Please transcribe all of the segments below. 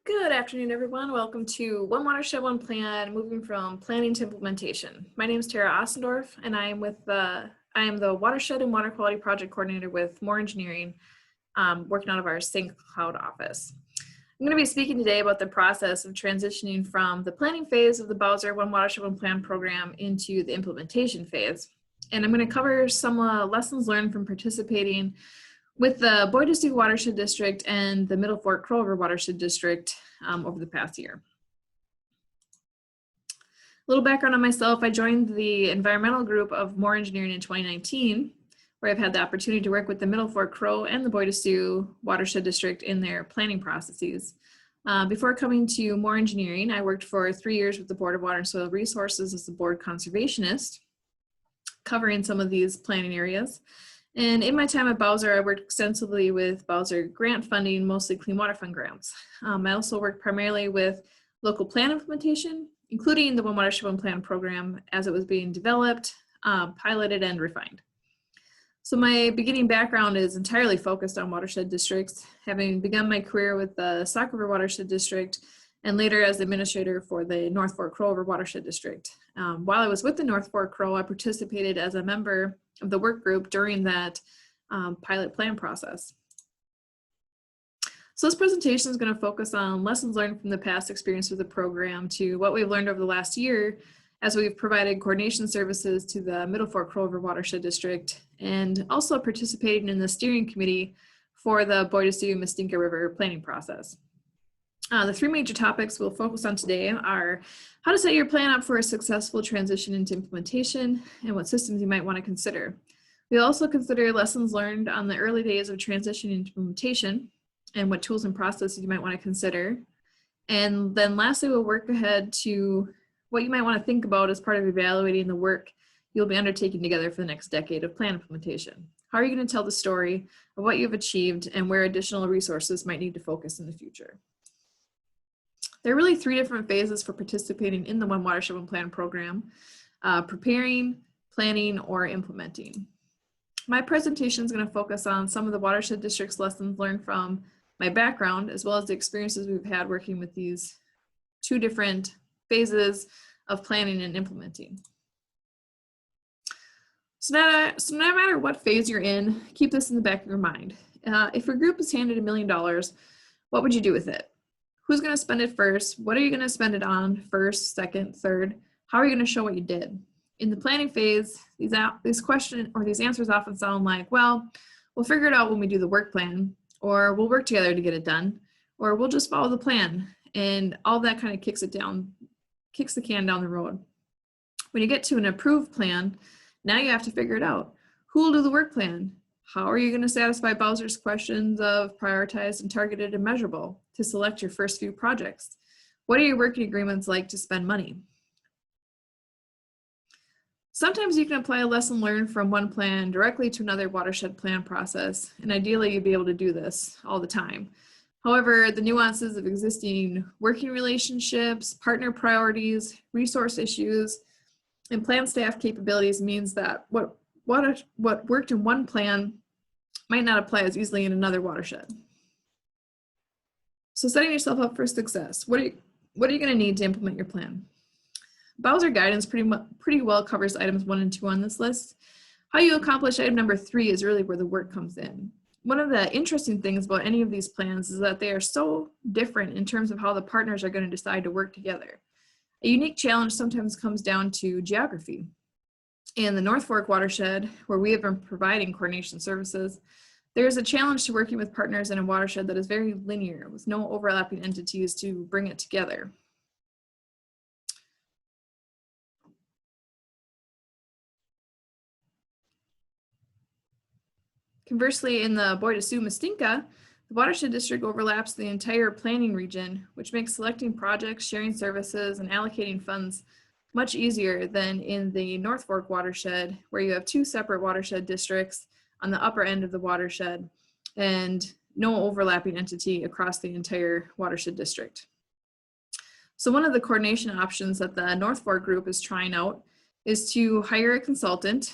Good afternoon, everyone. Welcome to One Watershed, One Plan, moving from planning to implementation. My name is Tara Ostendorf, and I am the Watershed and Water Quality Project Coordinator with More Engineering, working out of our St. Cloud office. I'm going to be speaking today about the process of transitioning from the planning phase of the Bowser One Watershed, One Plan program into the implementation phase. And I'm going to cover some lessons learned from participating with the Boyd-to-Sioux Watershed District and the Middle Fork Crow River Watershed District over the past year. A little background on myself: I joined the environmental group of More Engineering in 2019, where I've had the opportunity to work with the Middle Fork Crow and the Boyd-to-Sioux Watershed District in their planning processes. Before coming to More Engineering, I worked for 3 years with the Board of Water and Soil Resources as the board conservationist, covering some of these planning areas. And in my time at Bowser, I worked extensively with Bowser grant funding, mostly Clean Water Fund grants. I also worked primarily with local plan implementation, including the One Watershed, One Plan program as it was being developed, piloted, and refined. So my beginning background is entirely focused on watershed districts, having begun my career with the Sauk River Watershed District and later as administrator for the North Fork Crow River Watershed District. While I was with the North Fork Crow, I participated as a member of the work group during that pilot plan process. So this presentation is going to focus on lessons learned from the past experience with the program to what we've learned over the last year as we've provided coordination services to the Middle Fork Crow River Watershed District, and also participating in the steering committee for the Boyd-to-Sioux Mustinka River planning process. The three major topics we'll focus on today are how to set your plan up for a successful transition into implementation and what systems you might want to consider. We'll also consider lessons learned on the early days of transition into implementation and what tools and processes you might want to consider. And then lastly, we'll work ahead to what you might want to think about as part of evaluating the work you'll be undertaking together for the next decade of plan implementation. How are you going to tell the story of what you've achieved and where additional resources might need to focus in the future? There are really three different phases for participating in the One Watershed, One Plan program: preparing, planning, or implementing. My presentation is going to focus on some of the watershed district's lessons learned from my background, as well as the experiences we've had working with these two different phases of planning and implementing. So no matter what phase you're in, keep this in the back of your mind. If your group is handed $1 million, what would you do with it? Who's going to spend it first? What are you going to spend it on first, second, third? How are you going to show what you did? In the planning phase, these questions or these answers often sound like, well, we'll figure it out when we do the work plan, or we'll work together to get it done, or we'll just follow the plan. And all that kind of kicks the can down the road. When you get to an approved plan, now you have to figure it out. Who will do the work plan? How are you going to satisfy Bowser's questions of prioritized and targeted and measurable to select your first few projects? What are your working agreements like to spend money? Sometimes you can apply a lesson learned from one plan directly to another watershed plan process, and ideally you'd be able to do this all the time. However, the nuances of existing working relationships, partner priorities, resource issues, and plan staff capabilities means that what worked in one plan might not apply as easily in another watershed. So setting yourself up for success, what are you going to need to implement your plan? Bowser guidance pretty well covers items 1 and 2 on this list. How you accomplish item number 3 is really where the work comes in. One of the interesting things about any of these plans is that they are so different in terms of how the partners are going to decide to work together. A unique challenge sometimes comes down to geography. In the North Fork watershed, where we have been providing coordination services, there is a challenge to working with partners in a watershed that is very linear, with no overlapping entities to bring it together. Conversely, in the Boyd-to-Sioux Mustinka, the watershed district overlaps the entire planning region, which makes selecting projects, sharing services, and allocating funds much easier than in the North Fork watershed, where you have 2 separate watershed districts on the upper end of the watershed and no overlapping entity across the entire watershed district. So one of the coordination options that the North Fork group is trying out is to hire a consultant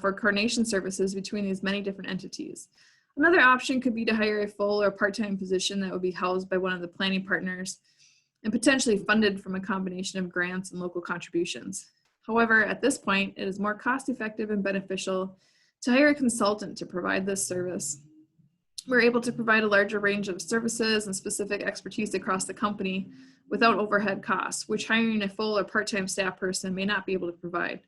for coordination services between these many different entities. Another option could be to hire a full or part-time position that would be housed by one of the planning partners and potentially funded from a combination of grants and local contributions. However, at this point, it is more cost-effective and beneficial to hire a consultant to provide this service. We're able to provide a larger range of services and specific expertise across the company without overhead costs, which hiring a full or part-time staff person may not be able to provide.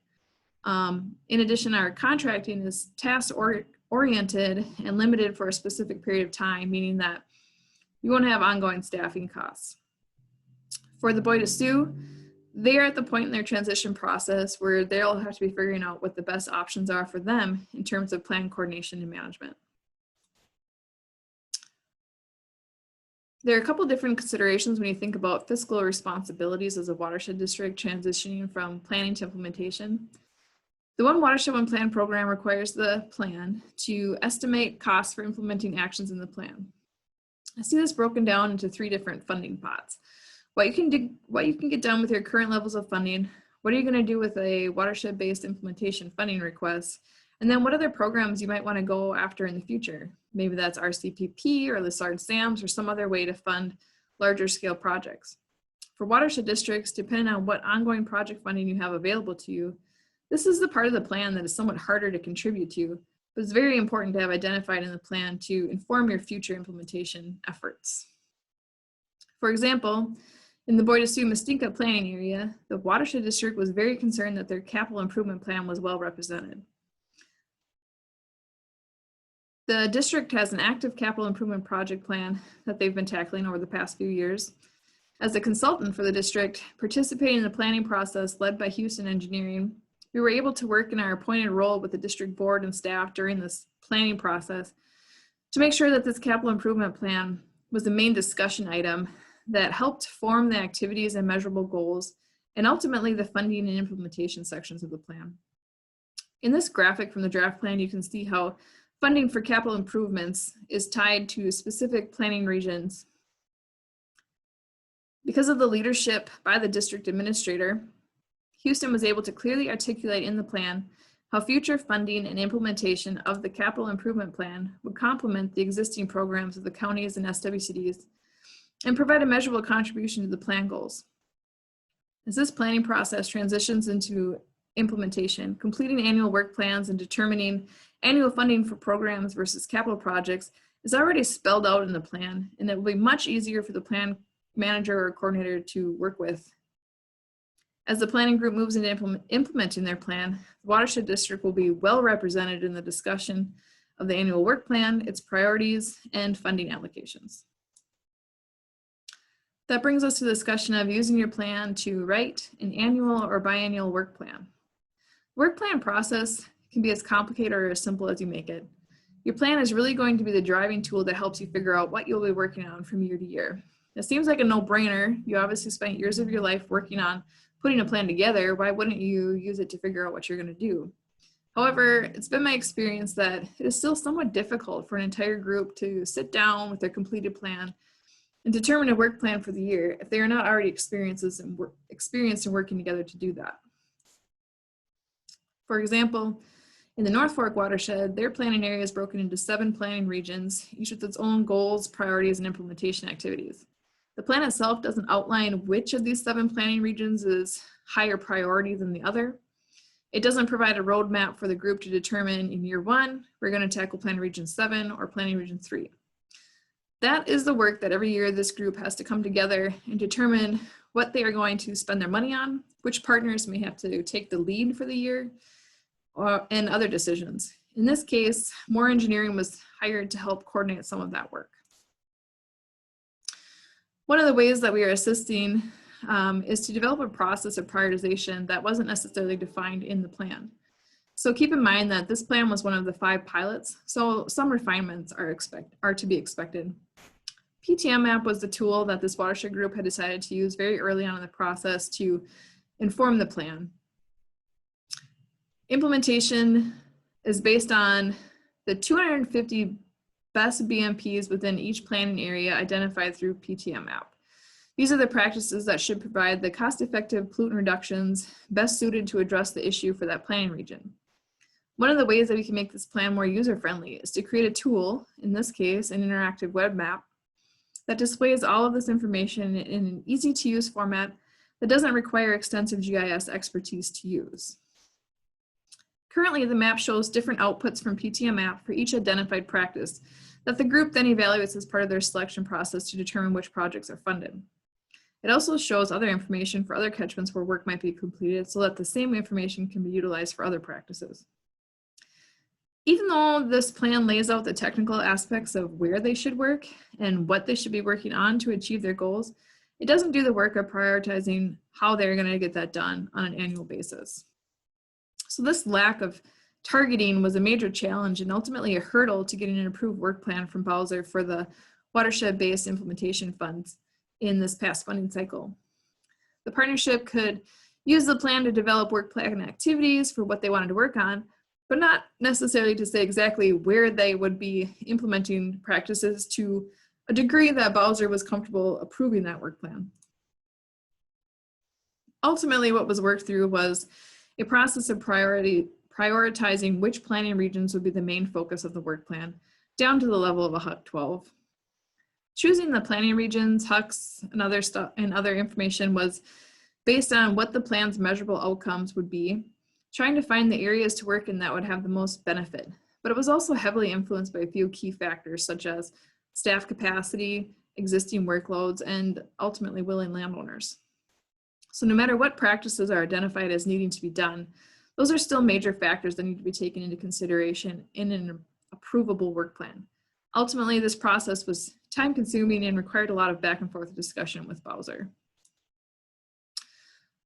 In addition, our contracting is task-oriented and limited for a specific period of time, meaning that you won't have ongoing staffing costs. For the Boy to Sue, they are at the point in their transition process where they'll have to be figuring out what the best options are for them in terms of plan coordination and management. There are a couple different considerations when you think about fiscal responsibilities as a watershed district transitioning from planning to implementation. The One Watershed One Plan program requires the plan to estimate costs for implementing actions in the plan. I see this broken down into 3 different funding pots. What you can get done with your current levels of funding, what are you going to do with a watershed-based implementation funding request, and then what other programs you might want to go after in the future. Maybe that's RCPP or LISARD SAMs or some other way to fund larger scale projects. For watershed districts, depending on what ongoing project funding you have available to you, this is the part of the plan that is somewhat harder to contribute to, but it's very important to have identified in the plan to inform your future implementation efforts. For example, in the Boy to Sue Mustinka planning area, the watershed district was very concerned that their capital improvement plan was well represented. The district has an active capital improvement project plan that they've been tackling over the past few years. As a consultant for the district, participating in the planning process led by Houston Engineering, we were able to work in our appointed role with the district board and staff during this planning process to make sure that this capital improvement plan was the main discussion item that helped form the activities and measurable goals, and ultimately the funding and implementation sections of the plan. In this graphic from the draft plan, you can see how funding for capital improvements is tied to specific planning regions. Because of the leadership by the district administrator, Houston was able to clearly articulate in the plan how future funding and implementation of the capital improvement plan would complement the existing programs of the counties and SWCDs and provide a measurable contribution to the plan goals. As this planning process transitions into implementation, completing annual work plans and determining annual funding for programs versus capital projects is already spelled out in the plan, and it will be much easier for the plan manager or coordinator to work with. As the planning group moves into implementing their plan, the watershed district will be well represented in the discussion of the annual work plan, its priorities, and funding allocations. That brings us to the discussion of using your plan to write an annual or biannual work plan. Work plan process can be as complicated or as simple as you make it. Your plan is really going to be the driving tool that helps you figure out what you'll be working on from year to year. It seems like a no-brainer. You obviously spent years of your life working on putting a plan together. Why wouldn't you use it to figure out what you're going to do? However, it's been my experience that it is still somewhat difficult for an entire group to sit down with their completed plan and determine a work plan for the year if they are not already experienced in working together to do that. For example, in the North Fork watershed, their planning area is broken into 7 planning regions, each with its own goals, priorities, and implementation activities. The plan itself doesn't outline which of these 7 planning regions is higher priority than the other. It doesn't provide a roadmap for the group to determine in year 1, we're going to tackle planning region 7 or planning region 3. That is the work that every year this group has to come together and determine what they are going to spend their money on, which partners may have to take the lead for the year, and other decisions. In this case, more engineering was hired to help coordinate some of that work. One of the ways that we are assisting is to develop a process of prioritization that wasn't necessarily defined in the plan. So keep in mind that this plan was one of the 5 pilots, so some refinements are to be expected. PTM map was the tool that this watershed group had decided to use very early on in the process to inform the plan. Implementation is based on the 250 best BMPs within each planning area identified through PTM map. These are the practices that should provide the cost-effective pollutant reductions best suited to address the issue for that planning region. One of the ways that we can make this plan more user-friendly is to create a tool, in this case, an interactive web map, that displays all of this information in an easy-to-use format that doesn't require extensive GIS expertise to use. Currently, the map shows different outputs from PTM map for each identified practice that the group then evaluates as part of their selection process to determine which projects are funded. It also shows other information for other catchments where work might be completed so that the same information can be utilized for other practices. Even though this plan lays out the technical aspects of where they should work and what they should be working on to achieve their goals, it doesn't do the work of prioritizing how they're going to get that done on an annual basis. So this lack of targeting was a major challenge and ultimately a hurdle to getting an approved work plan from Bowser for the watershed-based implementation funds in this past funding cycle. The partnership could use the plan to develop work plan activities for what they wanted to work on, but not necessarily to say exactly where they would be implementing practices to a degree that Bowser was comfortable approving that work plan. Ultimately, what was worked through was a process of prioritizing which planning regions would be the main focus of the work plan, down to the level of a HUC 12. Choosing the planning regions, HUCs, and other information was based on what the plan's measurable outcomes would be, trying to find the areas to work in that would have the most benefit. But it was also heavily influenced by a few key factors such as staff capacity, existing workloads, and ultimately willing landowners. So no matter what practices are identified as needing to be done, those are still major factors that need to be taken into consideration in an approvable work plan. Ultimately, this process was time-consuming and required a lot of back and forth discussion with Bowser.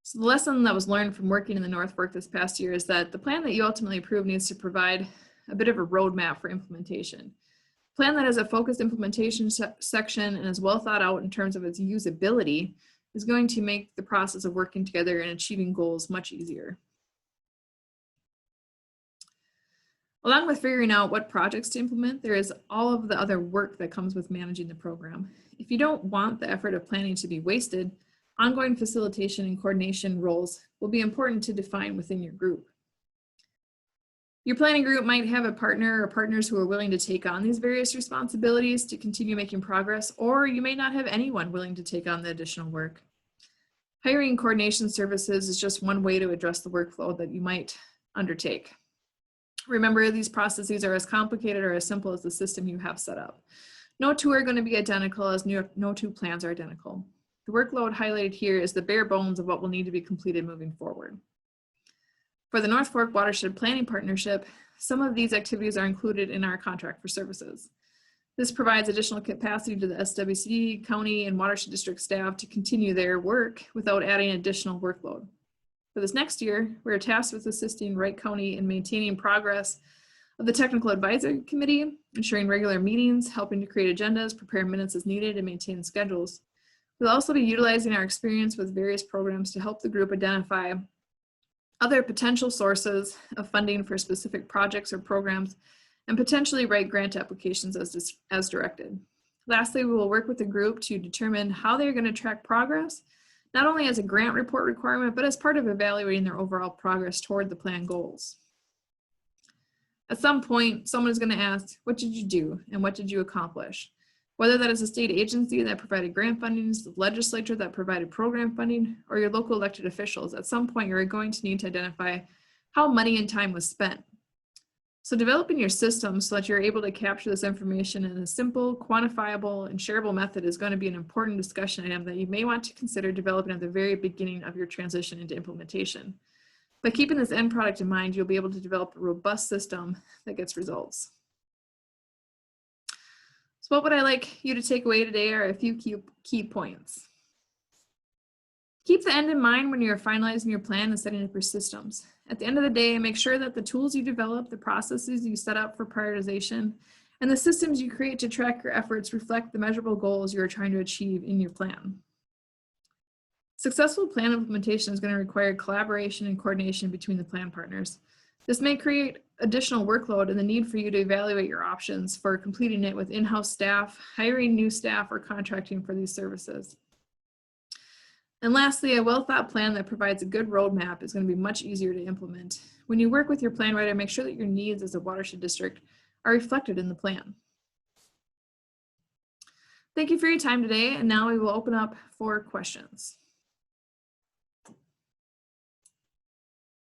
So the lesson that was learned from working in the North Fork this past year is that the plan that you ultimately approve needs to provide a bit of a roadmap for implementation. A plan that has a focused implementation section and is well thought out in terms of its usability is going to make the process of working together and achieving goals much easier. Along with figuring out what projects to implement, there is all of the other work that comes with managing the program. If you don't want the effort of planning to be wasted, ongoing facilitation and coordination roles will be important to define within your group. Your planning group might have a partner or partners who are willing to take on these various responsibilities to continue making progress, or you may not have anyone willing to take on the additional work. Hiring coordination services is just one way to address the workflow that you might undertake. Remember, these processes are as complicated or as simple as the system you have set up. No two are going to be identical, as no two plans are identical. The workload highlighted here is the bare bones of what will need to be completed moving forward. For the North Fork Watershed Planning Partnership, some of these activities are included in our contract for services. This provides additional capacity to the SWCD, county, and watershed district staff to continue their work without adding additional workload. For this next year, we're tasked with assisting Wright County in maintaining progress of the Technical Advisory Committee, ensuring regular meetings, helping to create agendas, prepare minutes as needed, and maintain schedules. We'll also be utilizing our experience with various programs to help the group identify other potential sources of funding for specific projects or programs, and potentially write grant applications as directed. Lastly, we will work with the group to determine how they're going to track progress, not only as a grant report requirement, but as part of evaluating their overall progress toward the plan goals. At some point, someone is going to ask, what did you do and what did you accomplish? Whether that is a state agency that provided grant funding, the legislature that provided program funding, or your local elected officials, at some point you're going to need to identify how money and time was spent. So developing your system so that you're able to capture this information in a simple, quantifiable, and shareable method is going to be an important discussion item that you may want to consider developing at the very beginning of your transition into implementation. By keeping this end product in mind, you'll be able to develop a robust system that gets results. So what would I like you to take away today are a few key points. Keep the end in mind when you're finalizing your plan and setting up your systems. At the end of the day, make sure that the tools you develop, the processes you set up for prioritization, and the systems you create to track your efforts reflect the measurable goals you're trying to achieve in your plan. Successful plan implementation is going to require collaboration and coordination between the plan partners. This may create additional workload and the need for you to evaluate your options for completing it with in-house staff, hiring new staff, or contracting for these services. And lastly, a well-thought plan that provides a good roadmap is going to be much easier to implement. When you work with your plan writer, make sure that your needs as a watershed district are reflected in the plan. Thank you for your time today, and now we will open up for questions.